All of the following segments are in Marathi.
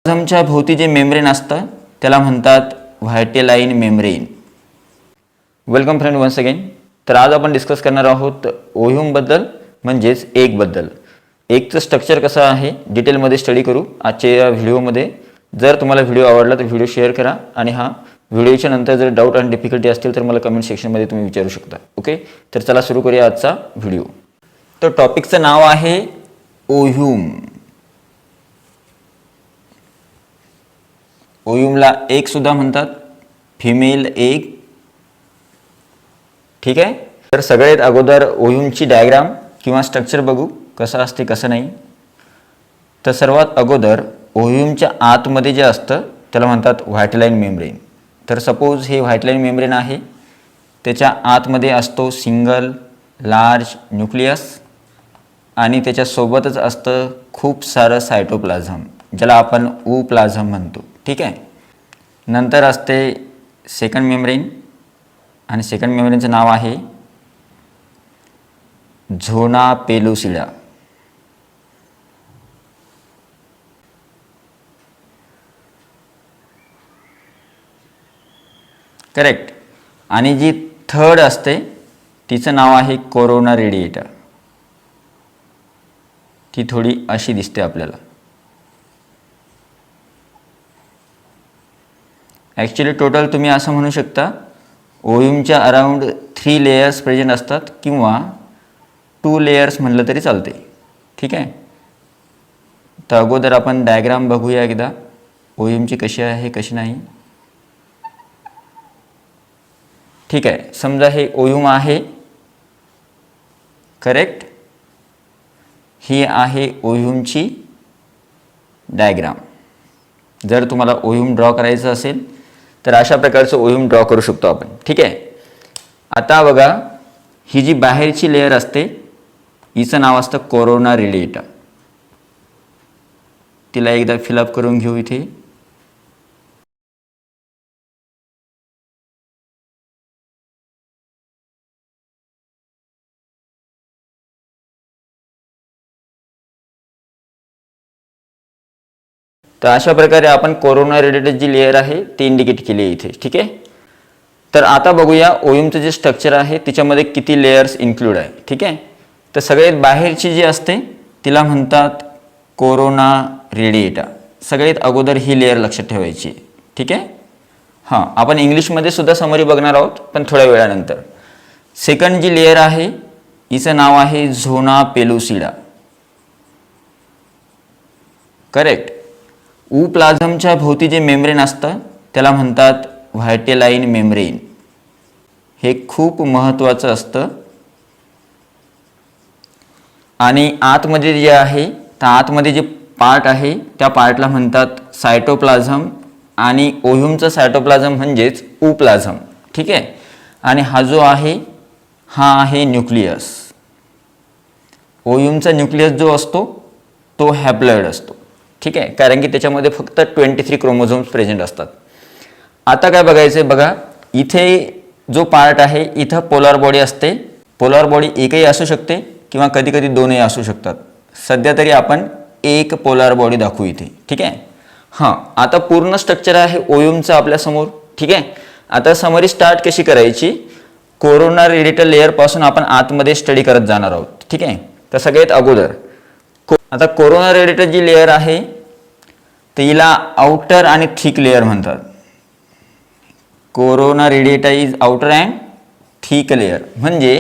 प्लाझ्मच्या भोवती जे मेम्ब्रेन असतं त्याला म्हणतात vitelline membrane. Welcome friend once again. तर आज आपण डिस्कस करणार आहोत ओह्यूमबद्दल म्हणजेच एगबद्दल. एगचं स्ट्रक्चर कसं आहे डिटेलमध्ये स्टडी करू आजच्या या व्हिडिओमध्ये. जर तुम्हाला व्हिडिओ आवडला तर व्हिडिओ शेअर करा आणि व्हिडिओच्या नंतर जर डाऊट आणि डिफिकल्टी असतील तर मला कमेंट सेक्शनमध्ये तुम्ही विचारू शकता. ओके, तर चला सुरू करूया आजचा व्हिडिओ. तर टॉपिकचं नाव आहे ओह्यूम. ओह्यूमला एग सुद्धा म्हणतात, फिमेल एग. ठीक आहे. तर सगळ्यात अगोदर ओह्यूमची डायग्राम किंवा स्ट्रक्चर बघू कसं असते कसं नाही. तर सर्वात अगोदर ओह्यूमच्या आतमध्ये जे असतं त्याला म्हणतात व्हायटेलाइन मेम्ब्रेन. तर सपोज हे व्हायटेलाइन मेम्ब्रेन आहे, त्याच्या आतमध्ये असतो सिंगल लार्ज न्यूक्लियस आणि त्याच्यासोबतच असतं खूप सारं सायटोप्लाझम ज्याला आपण ओप्लाझम म्हणतो. ठीक आहे. नंतर असते सेकंड मेम्ब्रेन आणि सेकंड मेम्ब्रेनचं नाव आहे झोना पेलुसिडा. करेक्ट. आणि जी थर्ड असते तिचं नाव आहे कोरोना रेडिएटा. ती थोडी अशी दिसते आपल्याला. ॲक्च्युली टोटल तुम्ही असं म्हणू शकता ओह्यूमच्या अराउंड 3 लेयर्स प्रेझेंट असतात किंवा 2 लेयर्स म्हणलं तरी चालते. ठीक आहे. तर अगोदर आपण डायग्राम बघूया एकदा ओह्यूमची कशी आहे कशी नाही. ठीक आहे. समजा हे ओह्यूम आहे. करेक्ट. ही आहे ओह्यूमची डायग्राम. जर तुम्हाला ओह्यूम ड्रॉ करायचं असेल तर अशा प्रकारचं ओह्यूम ड्रॉ करू शकतो आपण. ठीक आहे. आता बघा ही जी बाहेरची लेयर असते हिचं नाव असतं कोरोना रेडिएटा. तिला एकदा फिलअप करून घेऊ इथे. तर अशा प्रकारे आपण कोरोना रेडिएटा जी लेयर आहे ती इंडिकेट केली आहे इथे. ठीक आहे. तर आता बघूया ओह्यूमचं जे स्ट्रक्चर आहे तिच्यामध्ये किती लेयर्स इन्क्लूड आहे. ठीक आहे. तर सगळ्यात बाहेरची जी असते तिला म्हणतात कोरोना रेडिएटा. सगळ्यात अगोदर ही लेयर लक्षात ठेवायची. ठीक आहे. आपण इंग्लिशमध्ये सुद्धा समरी बघणार आहोत पण थोड्या वेळानंतर. सेकंड जी लेयर आहे हिचं नाव आहे झोना पेलुसिडा. करेक्ट. ओप्लाझमच्या भोवती जे मेम्ब्रेन असतं त्याला म्हणतात व्हायटेलाइन मेम्ब्रेन. हे खूप महत्त्वाचं असतं. आणि आतमध्ये जे आहे तर आतमध्ये जे पार्ट आहे त्या पार्टला म्हणतात सायटोप्लाझम आणि ओह्यूमचं सायटोप्लाझम म्हणजेच ओप्लाझम. ठीक आहे. आणि हा जो आहे हा आहे न्यूक्लियस. ओह्यूमचा न्यूक्लियस जो असतो तो हॅप्लॉइड असतो. ठीक आहे. कारण की त्याच्यामध्ये फक्त 23 क्रोमोझोम्स प्रेझेंट असतात. आता काय बघायचं आहे बघा, इथे जो पार्ट आहे इथं पोलार बॉडी असते. पोलार बॉडी एकही असू शकते किंवा कधी कधी दोनही असू शकतात. सध्या तरी आपण एक पोलार बॉडी दाखवू इथे. ठीक आहे. आता पूर्ण स्ट्रक्चर आहे ओह्यूमचं आपल्यासमोर. ठीक आहे. आता समरी स्टार्ट कशी करायची, कोरोना रेडिएटा लेअरपासून आपण आतमध्ये स्टडी करत जाणार आहोत. ठीक आहे. तर सगळ्यात अगोदर आता कोरोना रेडिएटा जी लेअर आहे तर हिला आउटर आणि थिक लेअर म्हणतात. Corona radiata is outer and thick layer. म्हणजे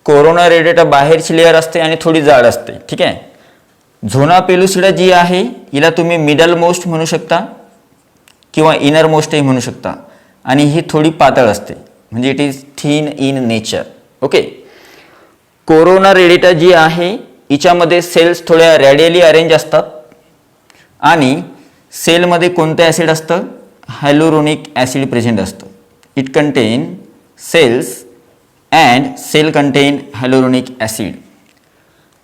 कोरोना रेडिएटा बाहेरची लेअर असते आणि थोडी जाड असते. ठीक आहे. झोना पेलुसिडा जी आहे हिला तुम्ही मिडल मोस्ट म्हणू शकता किंवा इनर मोस्टही म्हणू शकता. आणि ही थोडी पातळ असते म्हणजे it is thin in nature. Okay. Corona radiata जी आहे हिच्यामध्ये सेल्स थोड्या रॅडियली अरेंज असतात आणि सेलमध्ये कोणतं ॲसिड असतं, हायलोरोनिक ॲसिड प्रेझेंट असतं. It contain cells and cell contain hyaluronic acid.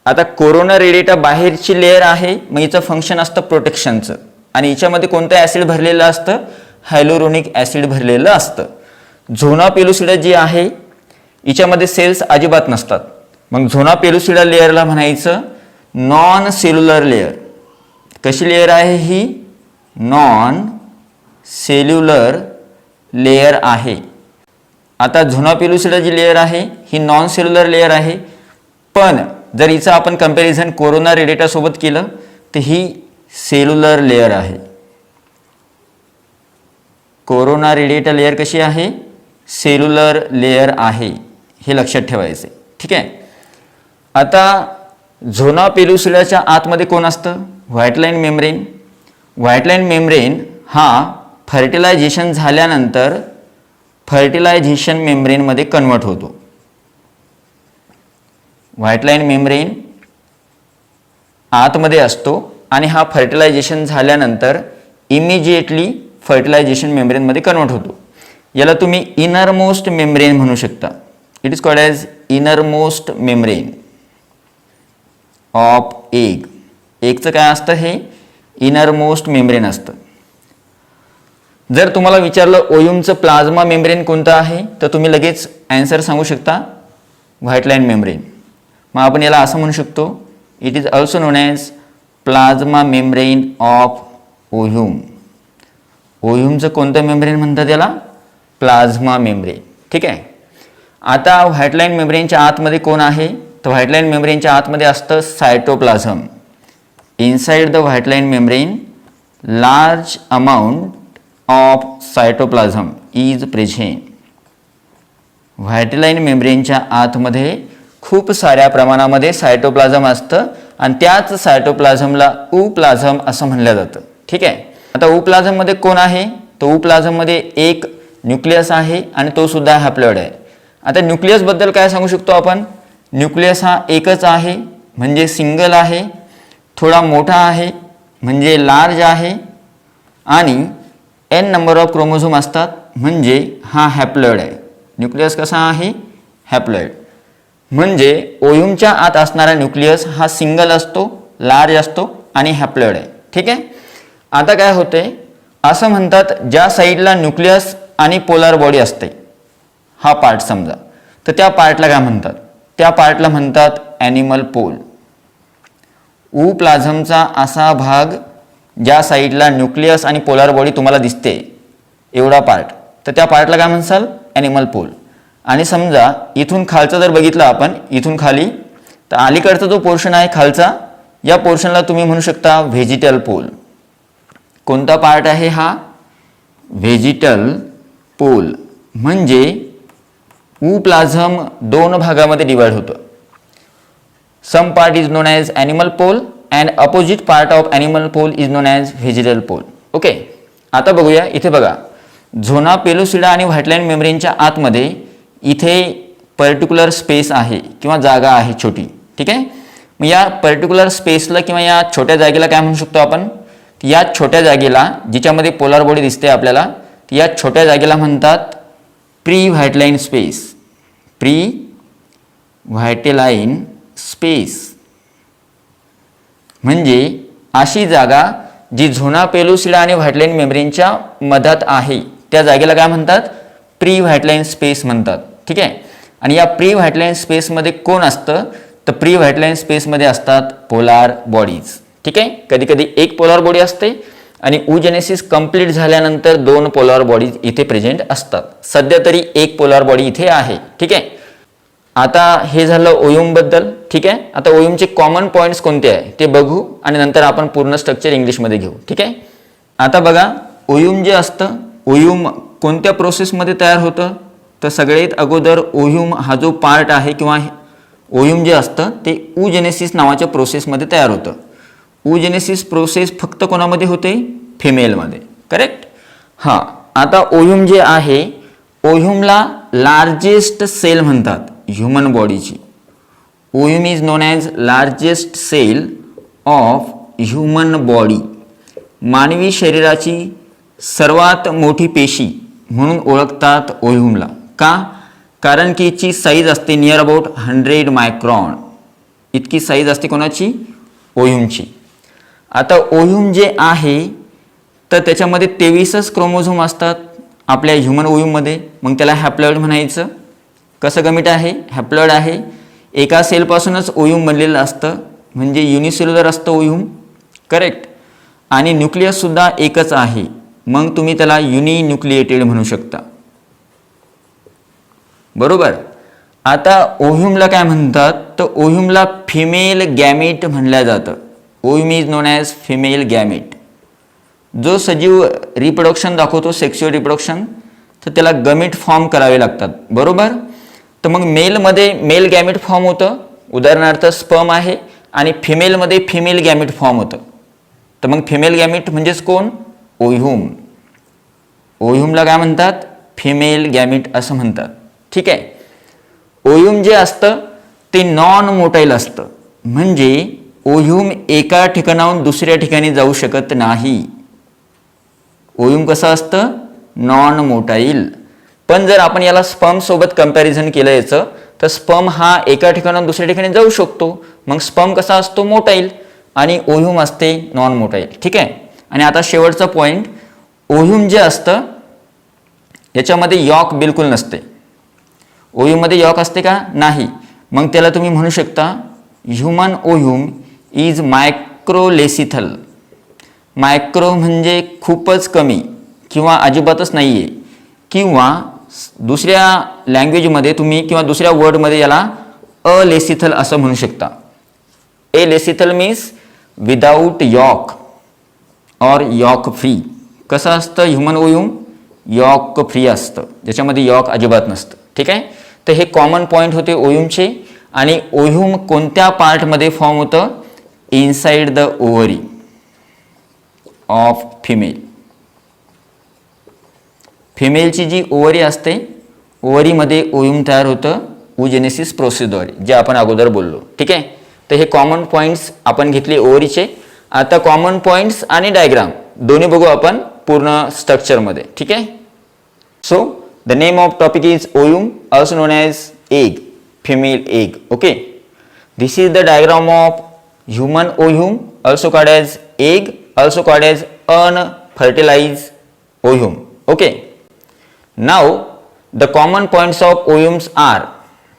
आता कोरोना रेडिएटा बाहेरची लेअर आहे मग हिचं फंक्शन असतं प्रोटेक्शनचं आणि हिच्यामध्ये कोणतं ॲसिड भरलेलं असतं, हायलोरोनिक ॲसिड भरलेलं असतं. झोना पेलुसिडा जी आहे हिच्यामध्ये सेल्स अजिबात नसतात. मग झोना पेलुसिडा लेअरला म्हणायचं नॉन सेल्युलर लेअर. कशी लेअर आहे ही, नॉन सेल्युलर लेयर आहे. आता झोना पेलुसिडा जी लेयर आहे ही नॉन सेल्युलर लेयर आहे, पण जर हिचं आपण कंपॅरिझन कोरोना रेडिटा सोबत केलं तर ही सेल्युलर लेयर आहे. कोरोना रेडिएटा लेयर कशी आहे? सेल्युलर लेयर आहे, हे लक्षात ठेवायचे. ठीक आहे. आता झोना पेलुसिडाच्या आतमध्ये कोण असतं? White line membrane. White line membrane हा फर्टिलायझेशन झाल्यानंतर फर्टिलायझेशन मेम्ब्रेनमध्ये कन्वर्ट होतो. व्हाईट लाईन मेम्ब्रेन आतमध्ये असतो आणि हा फर्टिलायझेशन झाल्यानंतर इमिजिएटली फर्टिलायझेशन मेम्ब्रेनमध्ये कन्वर्ट होतो. याला तुम्ही इनरमोस्ट मेम्ब्रेन म्हणू शकता. It is called as innermost membrane of egg. एगचं काय असतं? हे इनरमोस्ट मेम्ब्रेन असतं. जर तुम्हाला विचारलं ओयुमचं प्लाझ्मा मेम्ब्रेन कोणतं आहे, तर तुम्ही लगेच ॲन्सर सांगू शकता व्हाईट लाईन मेम्ब्रेन. मग आपण याला असं म्हणू शकतो, it is also known as plasma membrane of ovum. ओह्यूमचं कोणतं मेम्ब्रेन म्हणतात? याला प्लाझ्मा मेम्ब्रेन. ठीक आहे. आता व्हाईट लाईन मेम्ब्रेनच्या आतमध्ये कोण आहे? तर व्हाईट लाईन मेम्ब्रेनच्या आतमध्ये असतं cytoplasm. Inside the vitelline membrane large amount of cytoplasm is present. White line मेम्ब्रेनच्या आतमध्ये खूप साऱ्या प्रमाणामध्ये सायटोप्लाझम असतं आणि त्याच सायटोप्लाझमला उप्लाझम असं म्हणलं जातं. ठीक आहे. आता उप्लाझममध्ये कोण आहे? तर उप्लाझममध्ये एक न्यूक्लियस आहे आणि तो सुद्धा हॅप्लॉइड आहे. आता न्यूक्लियसबद्दल काय सांगू शकतो आपण? न्यूक्लियस हा एकच आहे म्हणजे सिंगल आहे, थोडा मोठा आहे म्हणजे लार्ज आहे आणि n नंबर ऑफ क्रोमोझोम असतात म्हणजे हा हॅप्लॉइड आहे. न्यूक्लियस कसा आहे? हॅप्लॉइड. म्हणजे ओह्यूमच्या आत असणारा न्यूक्लियस हा सिंगल असतो, लार्ज असतो आणि हॅप्लॉइड आहे. ठीक आहे. आता काय होते? असं म्हणतात ज्या साईडला न्यूक्लियस आणि पोलार बॉडी असते, हा पार्ट समजा, तर त्या पार्टला काय म्हणतात? त्या पार्टला म्हणतात ॲनिमल पोल. उप्लाझमचा असा भाग ज्या साईडला न्यूक्लियस आणि पोलार बॉडी तुम्हाला दिसते, एवढा पार्ट, तर त्या पार्टला काय म्हणसाल? Animal pole. आणि समजा इथून खालचा जर बघितला आपण, इथून खाली, तर अलीकडचा जो पोर्शन आहे खालचा, या पोर्शनला तुम्ही म्हणू शकता व्हेजिटल पोल. कोणता पार्ट आहे हा? Vegetal pole. म्हणजे उप्लाझम दोन भागामध्ये डिवाइड होतं. Some part is known as animal pole and opposite part of animal pole is known as vegetal pole. Okay. आता बघूया. इथे बघा, झोना पेलुसिडा आणि व्हाईट लाईन मेम्ब्रेनच्या आतमध्ये इथे पर्टिक्युलर स्पेस आहे किंवा जागा आहे छोटी. ठीक आहे. मग या पर्टिक्युलर स्पेसला किंवा या छोट्या जागेला काय म्हणू शकतो आपण? या छोट्या जागेला, जिच्यामध्ये पोलार बॉडी दिसते आपल्याला, या छोट्या जागेला म्हणतात pre white line space. Pre white line space म्हणजे अशी जागा जी झोना पेलुसिडा आणि व्हाईट लाईन मेम्ब्रेनच्या मधात आहे, त्या जागेला काय म्हणतात? प्री व्हाईट लाईन स्पेस म्हणतात. ठीक आहे. आणि या प्री व्हाईट लाईन स्पेसमध्ये कोण असतं? तर प्री व्हाईट लाईन स्पेसमध्ये असतात पोलार बॉडीज. ठीक आहे. कधी कधी एक पोलार बॉडी असते आणि oogenesis कंप्लीट झाल्यानंतर दोन पोलार बॉडीज इथे प्रेझेंट असतात. सध्या तरी एक पोलार बॉडी इथे आहे. ठीक आहे. आता हे झालं ओह्यूमबद्दल. ठीक आहे. आता ओह्यूमचे कॉमन पॉईंट्स कोणते आहे ते बघू आणि नंतर आपण पूर्ण स्ट्रक्चर इंग्लिशमध्ये घेऊ. ठीक आहे. आता बघा, ओह्यूम जे असतं, ओह्यूम कोणत्या प्रोसेसमध्ये तयार होतं? तर सगळ्यात अगोदर ओह्यूम हा जो पार्ट आहे किंवा ओह्यूम जे असतं ते oogenesis नावाच्या प्रोसेसमध्ये तयार होतं. oogenesis प्रोसेस फक्त कोणामध्ये होते? फिमेलमध्ये. करेक्ट. हां. आता ओह्यूम जे आहे, ओह्यूमला लार्जेस्ट सेल म्हणतात ह्युमन बॉडीची. Ovum is known as largest cell of human body. मानवी शरीराची सर्वात मोठी पेशी म्हणून ओळखतात ओह्यूमला. का? कारण की याची साईज असते नियर अबाउट 100 मायक्रॉन. इतकी साईज असते कोणाची? ओह्यूमची. आता ओह्यूम जे आहे तर त्याच्यामध्ये 23च क्रोमोझोम असतात आपल्या ह्युमन ओह्यूममध्ये. मग त्याला हॅप्लॉइड म्हणायचं. कसं गमिट आहे? हॅप्लॉइड आहे. एका सेलपासूनच ओह्यूम बनलेलं असतं म्हणजे युनिसेल्युलर असतं ओह्यूम. करेक्ट. आणि न्यूक्लियससुद्धा एकच आहे, मग तुम्ही त्याला युनिन्यूक्लिएटेड म्हणू शकता. बरोबर. आता ओव्ह्यूमला काय म्हणतात, तर ओव्ह्यूमला फिमेल गॅमेट म्हणलं जातं. Ovum is known as female gamete. जो सजीव रिप्रोडक्शन दाखवतो, सेक्शुअल रिप्रोडक्शन, तर त्याला गमेट फॉर्म करावे लागतात. बरोबर. तर मग मेलमध्ये मेल गॅमेट फॉर्म होतं, उदाहरणार्थ स्पर्म आहे, आणि फिमेलमध्ये फिमेल गॅमेट फॉर्म होतं. तर मग फिमेल गॅमेट म्हणजेच कोण, ओव्ह्यूम. ओव्ह्यूमला काय म्हणतात, फिमेल गॅमेट असं म्हणतात. ठीक आहे. ओव्ह्यूम जे असतं ते नॉन मोटाईल असतं, म्हणजे ओव्ह्यूम एका ठिकाणाहून दुसऱ्या ठिकाणी जाऊ शकत नाही. ओव्ह्यूम कसं असतं, नॉन मोटाईल. पण जर आपण याला स्पर्म सोबत कंपॅरिझन केलं याचं, तर स्पर्म हा एका ठिकाणाहून दुसऱ्या ठिकाणी जाऊ शकतो. मग स्पर्म कसा असतो, मोटाईल, आणि ओव्ह्यूम असते नॉन मोटाईल. ठीक आहे. आणि आता शेवटचा पॉईंट, ओव्ह्यूम जे असतं याच्यामध्ये यॉक बिलकुल नसते. ओव्ह्यूममध्ये यॉक असते का, नाही. मग त्याला तुम्ही म्हणू शकता ह्युमन ओव्ह्यूम इज मायक्रोलेसिथल. मायक्रो म्हणजे खूपच कमी किंवा अजिबातच नाही आहे, किंवा दुसऱ्या लँग्वेजमध्ये तुम्ही किंवा दुसऱ्या वर्डमध्ये याला अलेसिथल असं म्हणू शकता. ए लेसिथल मीन्स विदाऊट यॉक और यॉक फ्री. कसं असतं ह्युमन ओव्ह्यूम, यॉक फ्री असतं, ज्याच्यामध्ये यॉक अजिबात नसतं. ठीक आहे. तर हे कॉमन पॉईंट होते ओव्ह्यूमचे. आणि ओव्ह्यूम कोणत्या पार्टमध्ये फॉर्म होतं, inside the ovary of female. फिमेलची जी ओव्हरी असते, ओव्हरीमध्ये ओव्ह्यूम तयार होतं oogenesis प्रोसेसद्वारे, जे आपण अगोदर बोललो. ठीक आहे. तर हे कॉमन पॉईंट्स आपण घेतले ओव्हरीचे. आता कॉमन पॉईंट्स आणि डायग्राम दोन्ही बघू आपण पूर्ण स्ट्रक्चरमध्ये. ठीक आहे. So the name of topic is ovum, also known as egg, female egg. Okay. This is the diagram of human ovum, also called as egg, also called as unfertilized ovum. Okay. Now the common points of ovums are: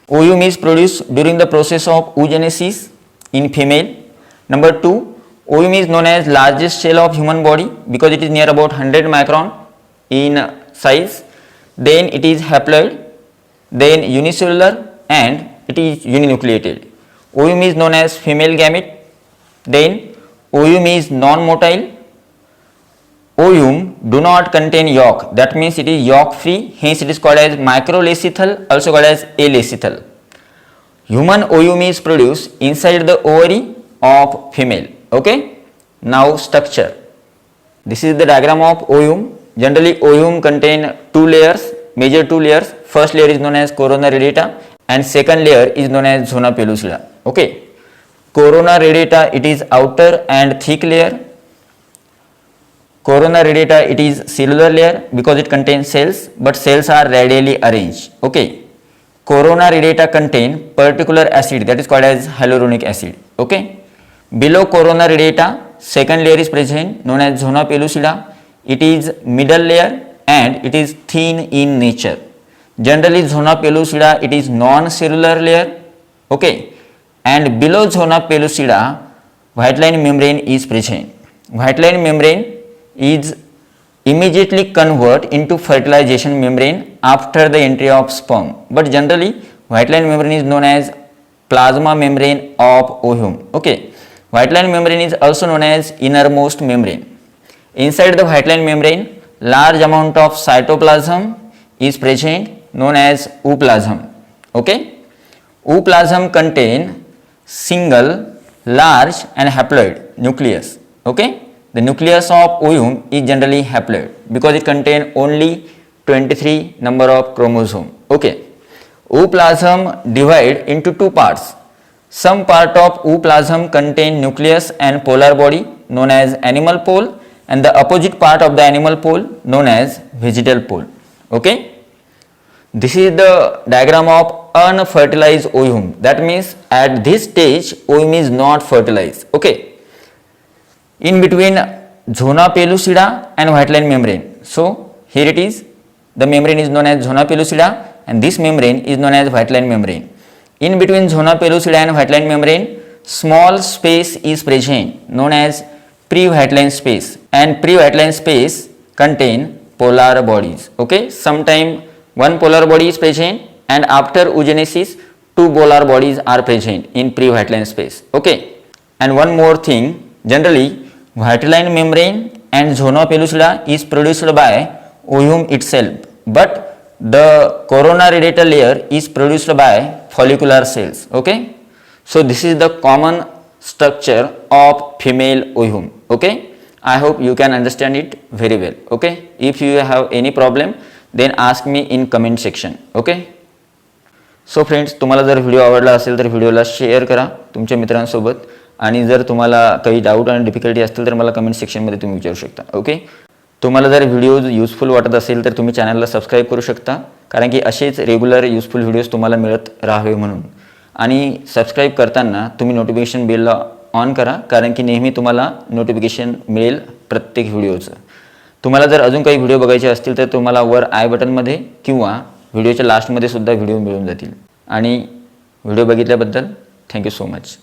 ovum is produced during the process of oogenesis in female. Number 2, ovum is known as largest cell of human body because it is near about 100 micron in size. Then it is haploid, then unicellular, and it is uninucleated. Ovum is known as female gamete. Then ovum is non-motile. Ovum do not contain yolk, that means it is yolk free, hence it is called as microlecithal, also called as alecithal. Human ovum is produced inside the ovary of female. Okay. Now structure. This is the diagram of ovum. Generally ovum contain two layers, major two layers. First layer is known as corona radiata and second layer is known as zona pellucida. Okay. Corona radiata, it is outer and thick layer. Corona radiata, it is cellular layer because it contains cells, but cells are radially arranged. Okay. Corona radiata contain particular acid that is called as hyaluronic acid. Okay. Below corona radiata, second layer is present known as zona pellucida. It is middle layer and it is thin in nature. Generally zona pellucida, it is non-cellular layer. Okay. And below zona pellucida, white line membrane is present. White line membrane is immediately convert into fertilization membrane after the entry of sperm. But generally white line membrane is known as plasma membrane of ovum. Okay. White line membrane is also known as innermost membrane. Inside the white line membrane, large amount of cytoplasm is present known as ooplasm. Okay. Ooplasm contain single, large and haploid nucleus. Okay. The nucleus of ovum is generally haploid because it contain only 23 number of chromosome. Okay. Ooplasm divide into two parts. Some part of ooplasm contain nucleus and polar body known as animal pole, and the opposite part of the animal pole known as vegetal pole. Okay. This is the diagram of unfertilized ovum. That means at this stage ovum is not fertilized. Okay. In between zona pellucida and white line membrane. So here it is. The membrane is known as zona pellucida and this membrane is known as white line membrane. In between zona pellucida and white line membrane, small space is present known as pre-Whiteline space, and pre-Whiteline space contain polar bodies. Okay, sometime one polar body is present, and after oogenesis two polar bodies are present in pre-Whiteline space. Okay, and one more thing, generally Whiteline membrane and zona pellucida is produced by ovum itself, but the corona radiator layer is produced by follicular cells. Okay, so this is the common structure of female ovum. Okay, I hope you can understand it very well. Okay, if you have any problem then ask me in comment section. Okay, so friends, तुम्हाला जर व्हिडिओ आवडला असेल तर व्हिडिओला शेअर करा तुमच्या मित्रांसोबत, आणि जर तुम्हाला काही डाऊट आणि डिफिकल्टी असतील तर मला कमेंट सेक्शनमध्ये तुम्ही विचारू शकता. ओके, तुम्हाला जर व्हिडिओ युजफुल वाटत असेल तर तुम्ही चॅनलला सबस्क्राईब करू शकता, कारण की असेच रेग्युलर युजफुल व्हिडिओज तुम्हाला मिळत राहावे म्हणून. आणि सबस्क्राईब करताना तुम्ही नोटिफिकेशन बेलला ऑन करा, कारण की नेहमी तुम्हाला नोटिफिकेशन मिळेल प्रत्येक व्हिडिओचं. तुम्हाला जर अजून काही व्हिडिओ बघायचे असतील तर तुम्हाला वर आय बटनमध्ये किंवा व्हिडिओच्या लास्टमध्ये सुद्धा व्हिडिओ मिळून जातील. आणि व्हिडिओ बघितल्याबद्दल थँक्यू सो मच.